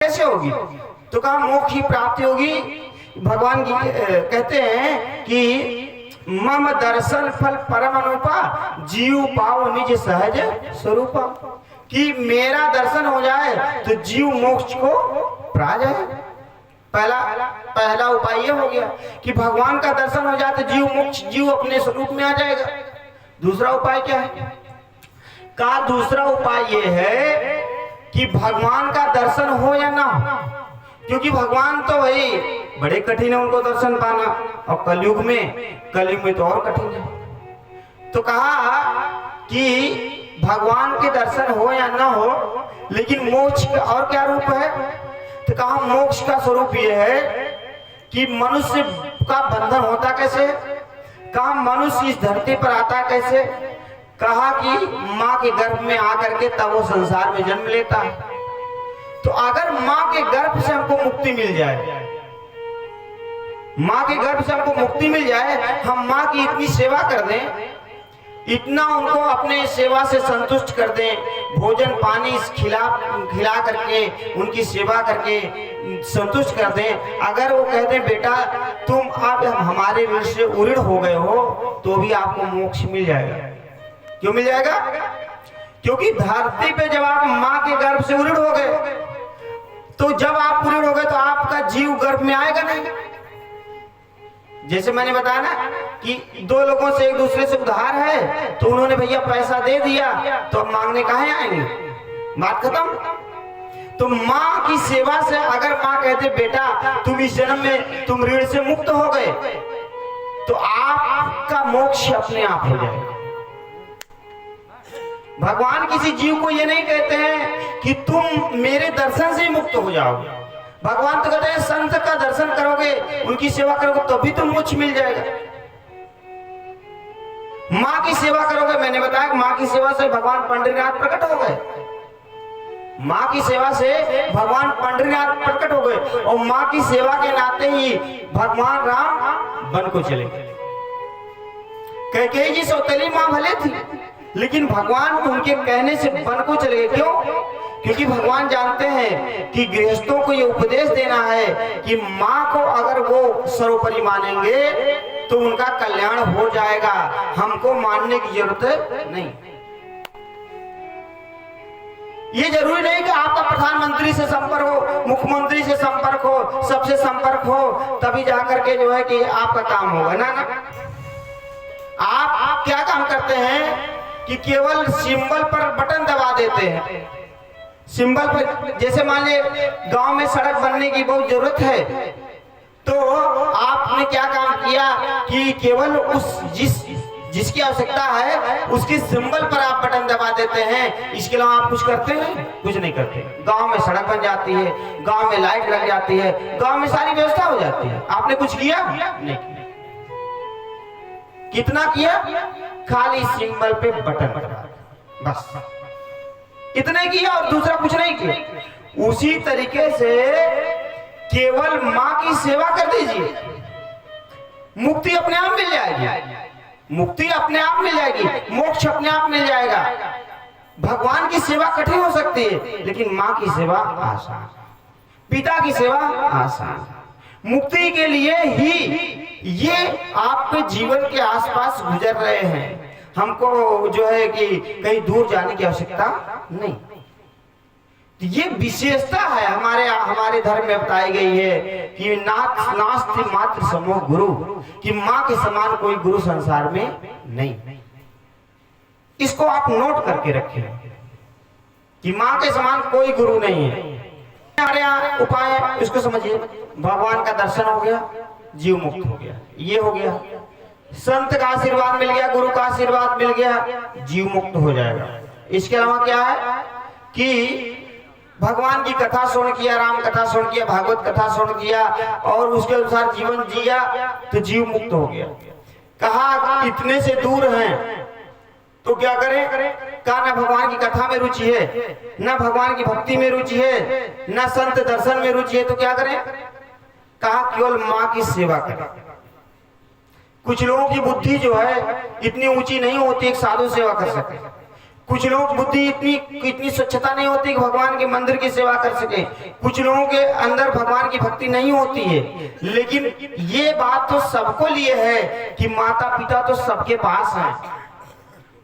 कैसे होगी? तो कहा मोक्ष की प्राप्ति होगी। भगवान की कहते हैं कि मम दर्शन फल परम अनुपा जीव पाओ निज सहज स्वरूपा, कि मेरा दर्शन हो जाए तो जीव मोक्ष को पा जाए। पहला उपाय ये हो गया कि भगवान का दर्शन हो जाए तो जीव अपने स्वरूप में आ जाएगा। दूसरा उपाय क्या है? का दूसरा उपाय ये है कि भगवान का दर्शन हो या ना हो, क्योंकि भगवान तो वही बड़े कठिन है उनको दर्शन पाना, और कलयुग में तो और कठिन है। तो कहा कि भगवान के दर्शन हो या ना हो, लेकिन मोक्ष का और क्या रूप है? तो कहा मोक्ष का स्वरूप ये है कि मनुष्य का बंधन होता कैसे, कहा मनुष्य इस धरती पर आता कैसे, कहा कि माँ के गर्भ में आकर के तब वो संसार में जन्म लेता है। तो अगर माँ के गर्भ से हमको मुक्ति मिल जाए, माँ के गर्भ से हमको मुक्ति मिल जाए, हम माँ की इतनी सेवा कर दें, इतना उनको अपने सेवा से संतुष्ट कर दें, भोजन पानी खिला करके उनकी सेवा करके संतुष्ट कर दें। अगर वो कहते हैं बेटा तुम अब हमारे ऋण से उऋण हो गए हो, तो भी आपको मोक्ष मिल जाएगा। क्यों मिल जाएगा? क्योंकि धरती पे जब आप माँ के गर्भ से उऋण हो गए, तो जब आप उऋण हो गए तो आपका जीव गर्भ में आएगा नहीं। जैसे मैंने बताया ना कि दो लोगों से एक दूसरे से उधार है, तो उन्होंने भैया पैसा दे दिया, तो अब मांगने कहाँ आएंगे? बात खत्म। तो माँ की सेवा से अगर माँ कहते बेटा तुम इस जन्म में तुम ऋण से मुक्त हो गए, तो आपका मोक्ष अपने आप हो जाएगा। भगवान किसी जीव को ये नहीं कहते हैं कि तुम मेरे दर्शन से ही मुक्त हो जाओगे। भगवान तो कहते हैं संत का दर्शन करोगे, उनकी सेवा करोगे, तभी तुम मोक्ष मिल जाएगा। माँ की सेवा करोगे, मैंने बताया माँ की सेवा से भगवान पंडरीनाथ प्रकट हो गए। माँ की सेवा से भगवान पंडरीनाथ प्रकट हो गए, और माँ की सेवा के नाते ही भगवान राम वन को चले गए। कैकेयी जी सौतेली माँ भले थी, लेकिन भगवान उनके कहने से वन को चले गए। क्यों? क्योंकि भगवान जानते हैं कि गृहस्थों को ये उपदेश देना है कि माँ को अगर वो सर्वोपरि मानेंगे तो उनका कल्याण हो जाएगा, हमको मानने की जरूरत नहीं। ये जरूरी नहीं कि आपका प्रधानमंत्री से संपर्क हो, मुख्यमंत्री से संपर्क हो, सबसे संपर्क हो, तभी जाकर के जो है कि आपका काम होगा ना। आप क्या काम करते हैं कि केवल सिंबल पर बटन दबा देते हैं। सिंबल पर, जैसे मान लीजिए गांव में सड़क बनने की बहुत जरूरत है, तो आपने क्या काम किया कि केवल जिसकी आवश्यकता है उसकी सिंबल पर आप बटन दबा देते हैं। इसके अलावा आप कुछ करते हैं? कुछ नहीं करते। गांव में सड़क बन जाती है, गांव में लाइट लग जाती है, गांव में सारी व्यवस्था हो जाती है। आपने कुछ किया? नहीं किया। कितना किया? खाली सिंबल पे बटन दबा, बस इतने किया और दूसरा कुछ नहीं किया। उसी तरीके से केवल माँ की सेवा कर दीजिए, मुक्ति अपने आप मिल जाएगी। मुक्ति अपने आप मिल जाएगी, मोक्ष अपने आप मिल जाएगा। भगवान की सेवा कठिन हो सकती है, लेकिन माँ की सेवा आसान, पिता की सेवा आसान। मुक्ति के लिए ही ये आपके जीवन के आसपास गुजर रहे हैं। हमको जो है कि कहीं दूर जाने की आवश्यकता नहीं। ये विशेषता है हमारे धर्म में बताई गई है कि नास्ति मात्र समो गुरु, कि माँ के समान कोई गुरु संसार में नहीं। इसको आप नोट करके रखें कि माँ के समान कोई गुरु नहीं है। हमारे यहाँ उपाय है, इसको समझिए। भगवान का दर्शन हो गया, जीव मुक्त हो गया, ये हो गया। संत का आशीर्वाद मिल गया, गुरु का आशीर्वाद मिल गया, जीव मुक्त हो जाएगा। इसके अलावा क्या है कि भगवान की कथा सुन किया, राम कथा सुन किया, भागवत कथा सुन किया और उसके अनुसार जीवन जिया, तो जीव मुक्त हो गया। कहा इतने से दूर हैं तो क्या करें? कहा ना भगवान की कथा में रुचि है, ना भगवान की भक्ति में रुचि है, ना संत दर्शन में रुचि है, तो क्या करें? कहा केवल माँ की सेवा करें। कुछ लोगों की बुद्धि जो है इतनी ऊंची नहीं होती एक साधु सेवा कर सके, कुछ लोग बुद्धि इतनी स्वच्छता नहीं होती कि भगवान के मंदिर की सेवा कर सके, कुछ लोगों के अंदर भगवान की भक्ति नहीं होती है। लेकिन ये बात तो सबको लिए है कि माता पिता तो सबके पास हैं,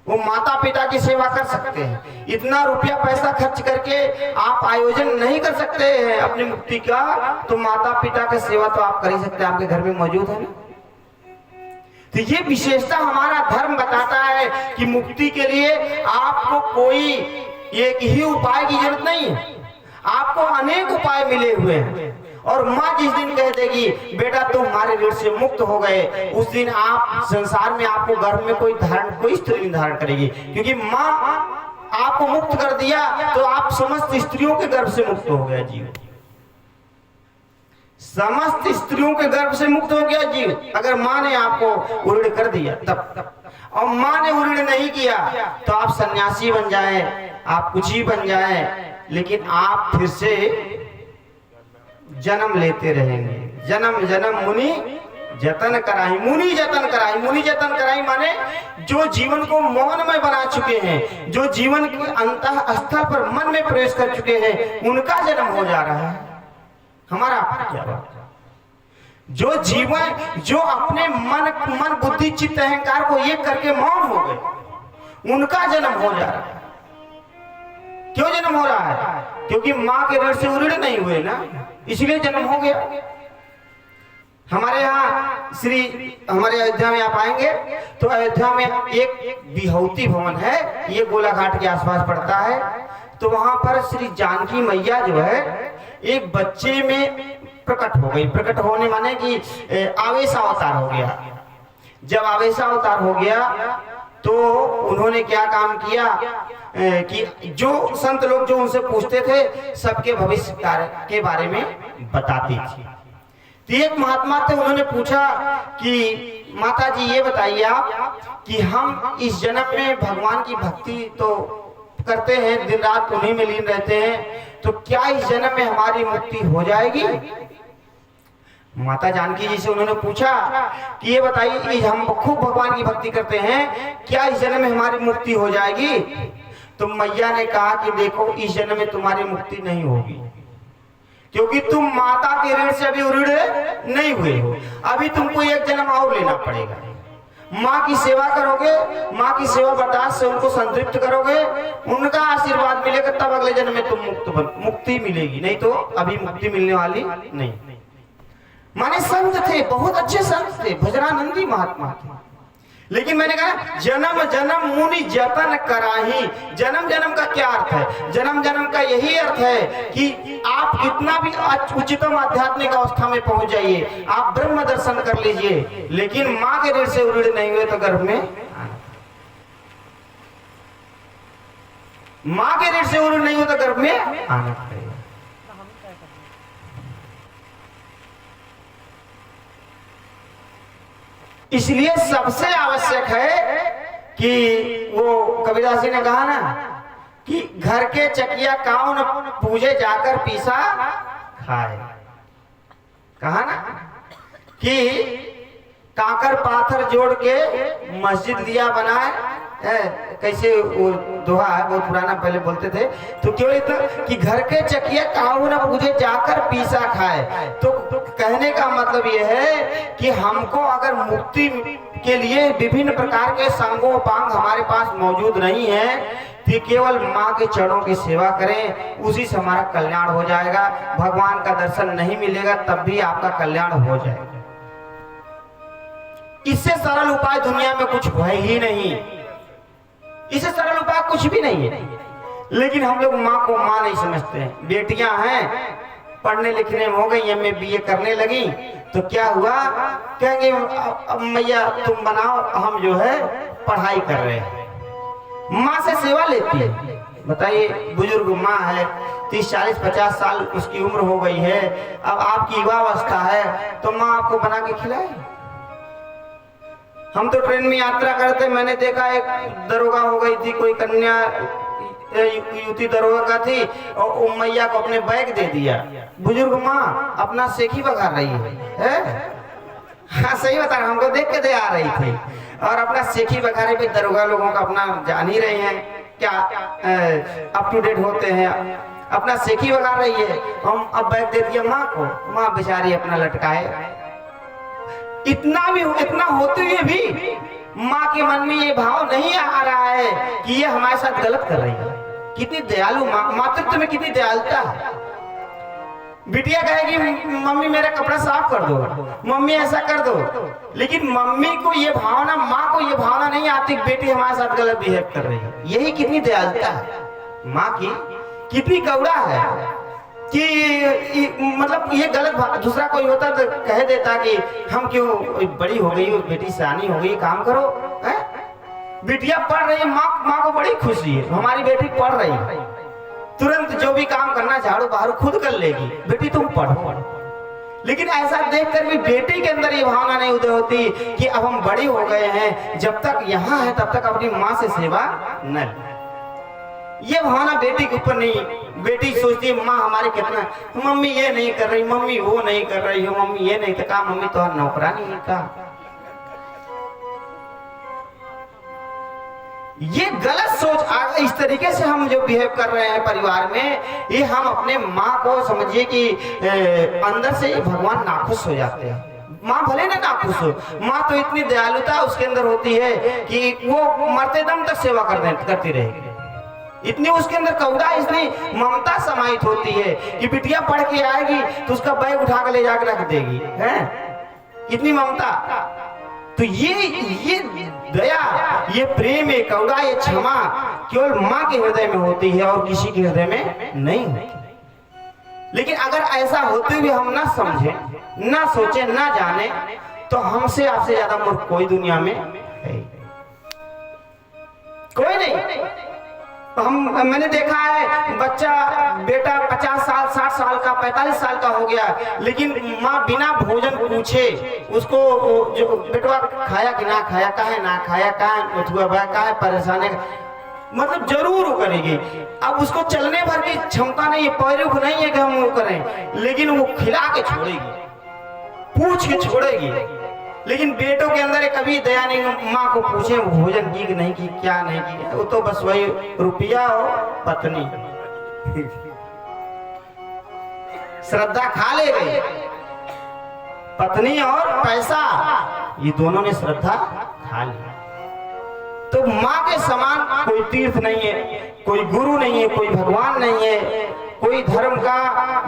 वो माता पिता की सेवा कर सकते हैं। इतना रुपया पैसा खर्च करके आप आयोजन नहीं कर सकते हैं अपनी मुक्ति का, तो माता पिता की सेवा तो आप कर ही सकते हैं, आपके घर में मौजूद है ना। तो ये विशेषता हमारा धर्म बताता है कि मुक्ति के लिए आपको कोई एक ही उपाय की जरूरत नहीं है, आपको अनेक उपाय मिले हुए हैं। और माँ जिस दिन कह देगी बेटा तुम हमारे ऋण से मुक्त हो गए, उस दिन आप संसार में आपको गर्भ में कोई स्त्री धारण करेगी, क्योंकि माँ आपको मुक्त कर दिया तो आप समस्त स्त्रियों के गर्भ से मुक्त हो गया जीव, समस्त स्त्रियों के गर्भ से मुक्त हो गया जीव, अगर माँ ने आपको उऋण कर दिया तब। और माँ ने उऋण नहीं किया तो आप सन्यासी बन जाए, आप कुछ ही बन जाए, लेकिन आप फिर से जन्म लेते रहेंगे। जन्म जन्म मुनि जतन कराई, मुनि जतन कराई। मुनि जतन कराई माने जो जीवन को मौन में बना चुके हैं, जो जीवन के अंतः स्थल पर मन में प्रवेश कर चुके हैं, उनका जन्म हो जा रहा है। हमारा क्या बात, जो जीवन जो अपने मन बुद्धि चित्त अहंकार को एक करके मौन हो गए, उनका जन्म हो जा रहा है। क्यों जन्म हो रहा है? क्योंकि माँ के ऋण से उऋण नहीं हुए ना, इसलिए जन्म हो गया। हमारे यहाँ हमारे अयोध्या में आप आएंगे तो अयोध्या में एक बिहौती भवन है, ये गोलाघाट के आसपास पड़ता है। तो वहां पर श्री जानकी मैया जो है एक बच्चे में प्रकट हो गई। प्रकट होने माने कि आवेशावतार हो गया। जब आवेशावतार हो गया तो उन्होंने क्या काम किया कि जो संत लोग जो उनसे पूछते थे सबके भविष्य के बारे में बताती थी। तो एक महात्मा थे, उन्होंने पूछा कि माता जी ये बताइए आप कि हम इस जन्म में भगवान की भक्ति तो करते हैं, दिन रात उन्हीं में लीन रहते हैं, तो क्या इस जन्म में हमारी मुक्ति हो जाएगी? माता जानकी जी से उन्होंने पूछा कि ये बताइए हम खूब भगवान की भक्ति करते हैं, क्या इस जन्म में हमारी मुक्ति हो जाएगी? तो मैया ने कहा कि देखो इस जन्म में तुम्हारी मुक्ति नहीं होगी, क्योंकि तुम माता के ऋण से अभी उऋण नहीं हुए हो, अभी तुमको एक जन्म और लेना पड़ेगा। माँ की सेवा करोगे, माँ की सेवा बर्दाश्त से उनको संतृप्त करोगे, उनका आशीर्वाद मिलेगा, तब अगले जन्म में तुम मुक्ति मिलेगी, नहीं तो अभी मुक्ति मिलने वाली नहीं। माने संत थे, बहुत अच्छे संत थे, भजनानंदी महात्मा थे। लेकिन मैंने कहा जन्म जन्म मुनि जतन कराही। जन्म जन्म का क्या अर्थ है? जन्म जन्म का यही अर्थ है कि आप कितना भी उच्चतम आध्यात्मिक अवस्था में पहुंच जाइए, आप ब्रह्म दर्शन कर लीजिए, लेकिन माँ के ऋण से उऋण नहीं हुए तो गर्भ में माँ के ऋण से उऋण नहीं हुए तो गर्भ में आना पड़ेगा। इसलिए सबसे आवश्यक है कि वो कबीरदास जी ने कहा ना कि घर के चकिया कौन पूजे जाकर पीसा खाए। कहा ना कि कांकर पाथर जोड़ के मस्जिद लिया बनाए, कैसे वो दोहा है, बहुत पुराना पहले बोलते थे। तो क्यों इतना कि घर के चकिया कौन पूजे जाकर पीसा खाए। तो कहने का मतलब यह है कि हमको अगर मुक्ति के लिए विभिन्न प्रकार के सांगोपांग हमारे पास मौजूद नहीं है, तो केवल माँ के चरणों की सेवा करें, उसी से हमारा कल्याण हो जाएगा। भगवान का दर्शन नहीं मिलेगा तब भी आपका कल्याण हो जाएगा। इससे सरल उपाय दुनिया में कुछ है ही नहीं, इससे सरल उपाय कुछ भी नहीं है। लेकिन हम लोग माँ को माँ नहीं समझते हैं। बेटियां हैं, पढ़ने लिखने में हो गई, एमए बीए करने लगी, तो क्या हुआ, कहेंगे अब मैया तुम बनाओ, हम जो है पढ़ाई कर रहे हैं। माँ से सेवा लेती है। बताइए, बुजुर्ग माँ है, 30 40 50 साल उसकी उम्र हो गई है, अब आपकी युवावस्था है, तो माँ आपको बना के खिलाए। हम तो ट्रेन में यात्रा करते, मैंने देखा एक दरोगा हो गई थी, कोई कन्या युवती दरोगा का थी, और मैया को अपने बैग दे दिया। बुजुर्ग माँ अपना सेखी बघार रही है? हाँ सही बता, हमको देख के दे आ रही थी, और अपना सेखी बघारे पे दरोगा लोगों का अपना जान ही रहे हैं। क्या अप टू डेट होते हैं, अपना सेखी बगा रही है, हम अब बैग दे दिया माँ को, माँ बेचारी अपना लटकाए। इतना होते हुए भी माँ के मन में ये भाव नहीं आ रहा है कि ये हमारे साथ गलत कर रही है। कितनी दयालु मातृत्व में कितनी दयालुता है। बिटिया कहेगी मम्मी मेरा कपड़ा साफ कर दो, मम्मी ऐसा कर दो, लेकिन मम्मी को ये भावना, माँ को ये भावना नहीं आती कि बेटी हमारे साथ गलत बिहेव कर रही है। यही कितनी दयालुता है माँ की, कितनी कौड़ा है कि मतलब ये गलत बात। दूसरा कोई होता तो कह देता कि हम क्यों, बड़ी हो गई बेटी, सयानी हो गई, काम करो है? बिटिया पढ़ रही है, माँ को बड़ी खुशी है हमारी बेटी पढ़ रही है, तुरंत जो भी काम करना झाड़ू बहारू खुद कर लेगी, बेटी तुम पढ़ो। लेकिन ऐसा देखकर भी बेटी के अंदर ये भावना नहीं उदय होती कि अब हम बड़ी हो गए हैं, जब तक यहाँ है तब तक अपनी माँ से सेवा न। ये भावना बेटी के ऊपर नहीं। बेटी सोचती है माँ हमारे कितना, मम्मी ये नहीं कर रही, मम्मी वो नहीं कर रही हो, मम्मी ये नहीं तो कहा, मम्मी तो नौकरानी है का। ये गलत सोच, इस तरीके से हम जो बिहेव कर रहे हैं परिवार में, ये हम अपने माँ को समझिए कि अंदर से भगवान नाखुश हो जाते हैं। माँ भले ना नाखुश हो, माँ तो इतनी दयालुता उसके अंदर होती है कि वो मरते दम तक सेवा करती रहेगी। इतनी उसके अंदर कौड़ा, इतनी ममता समाहित होती है कि बिटिया पढ़ के आएगी तो उसका बैग उठा कर ले जाकर रख देगी, हैं? इतनी ममता। तो ये दया, ये प्रेम, ये कौड़ा, ये क्षमा केवल माँ के हृदय में होती है और किसी के हृदय में नहीं होती। लेकिन अगर ऐसा होते हुए हम ना समझे, ना सोचे, ना जाने, तो हमसे आपसे ज्यादा मूर्ख कोई दुनिया में है कोई नहीं। मैंने देखा है बच्चा, बेटा 50 साल 60 साल का 45 साल का हो गया, लेकिन माँ बिना भोजन पूछे उसको जो बेटवा खाया कि ना खाया, काहे ना खाया, काहे परेशान है, मतलब जरूर वो करेगी। अब उसको चलने भर की क्षमता नहीं है, पैरुख नहीं है कि हम वो करें, लेकिन वो खिला के छोड़ेगी, पूछ के छोड़ेगी। लेकिन बेटों के अंदर कभी दया नहीं, माँ को पूछे भोजन की कि नहीं की, क्या नहीं की, वो तो बस वही रुपया और पत्नी। श्रद्धा खा ले गई, पत्नी और पैसा, ये दोनों ने श्रद्धा खा ली। तो माँ के समान कोई तीर्थ नहीं है, कोई गुरु नहीं है, कोई भगवान नहीं है, कोई धर्म का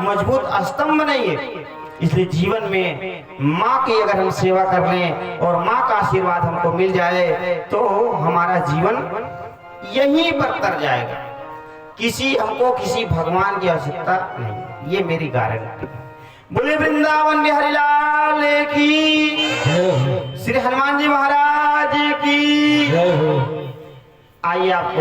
मजबूत स्तंभ नहीं है। इसलिए जीवन में माँ की अगर हम सेवा कर लें और माँ का आशीर्वाद हमको मिल जाए तो हमारा जीवन यहीं पर तर जाएगा। हमको किसी भगवान की आवश्यकता नहीं, ये मेरी गारंटी। बोले वृंदावन बिहारी लाल की, श्री हनुमान जी महाराज की। आइए आपको